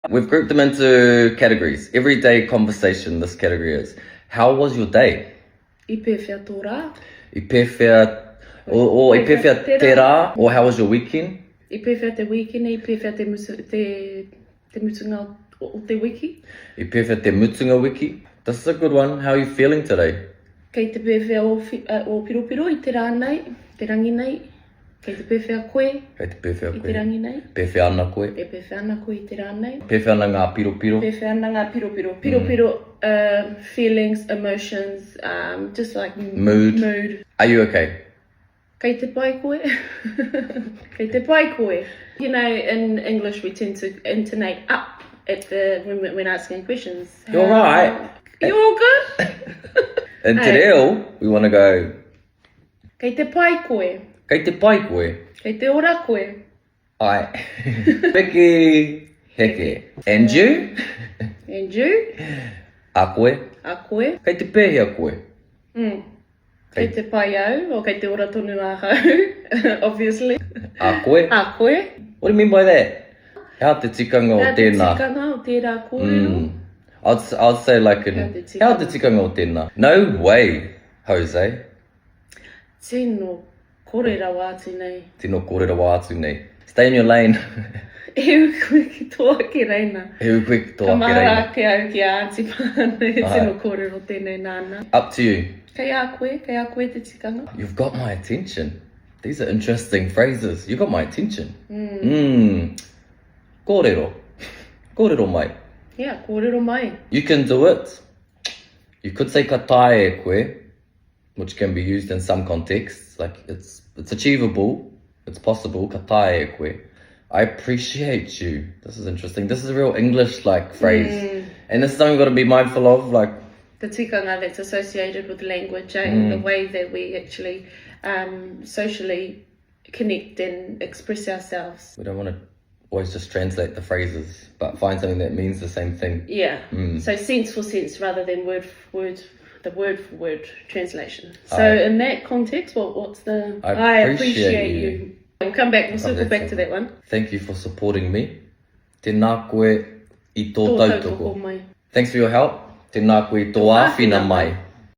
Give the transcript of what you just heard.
We've grouped them into categories. Everyday conversation, this category is. How was your day? I pewhia tō rā. I pewhia, or I pewhia te rā, or how was your weekend? I pewhia te weekend, I pewhia te mutunga o te wiki. I pewhia te mutunga wiki. This is a good one. How are you feeling today? Kei te pewhia o piropiro i te rā nei, te rangi nei. Kei te pewhia koe Kei te pewhia i koe. te rangi nei. Pewhia ana koe. E pewhia ana koe i te rā nei. Pewhia ana ngā piropiro. Pewhia ana ngā piropiro. Piropiro, feelings, emotions, just like Mood. Are you okay? Kei te pai koe. Kei te pai koe. You know, in English we tend to intonate up at when asking questions. You're right. You all good? In te reo, we want to go, Kei te pai koe. kei te pai koe. Kei te ora koe. Ai. Peki heke. And you? And you? A koe. A koe. Kei te pēhia koe. Kei te pai au, o kei te ora tonu a hau, obviously. A koe. A koe. What do you mean by that? How te tikanga o Hea te tēnā? tikanga o tērā kōrero. I'd say like in, how te tikanga o tēnā? No way, Jose. Tino kōrera wātu nei. Tino kōrera wā atu nei. Stay in your lane. Heu koe ki tō ake reina. Heu koe ki tō Ka ake mara reina. ake au ki a Auntie Pane, tino kōrero tēnei nāna. Up to you. Kei a koe te tikanga. You've got my attention. These are interesting phrases. You got my attention. Kōrero. Kōrero mai. Yeah, kōrero mai. You can do it. You could say ka tae e koe, which can be used in some contexts. Like it's achievable. It's possible. Ka tae e koe. I appreciate you. This is interesting. This is a real English like phrase. And this is something we've got to be mindful of. Like The tikanga that's associated with language and the way that we actually socially connect and express ourselves. we don't want to always just translate the phrases, but find something that means the same thing. Yeah. So sense for sense rather than word for word translation. So in that context, what's the I appreciate you. We'll come back, we'll circle back to that one. Thank you for supporting me. Tēnā koe i tō Tō tautoko. tautoko mai. Thanks for your help. Tēnā koe i tō āwhina mai.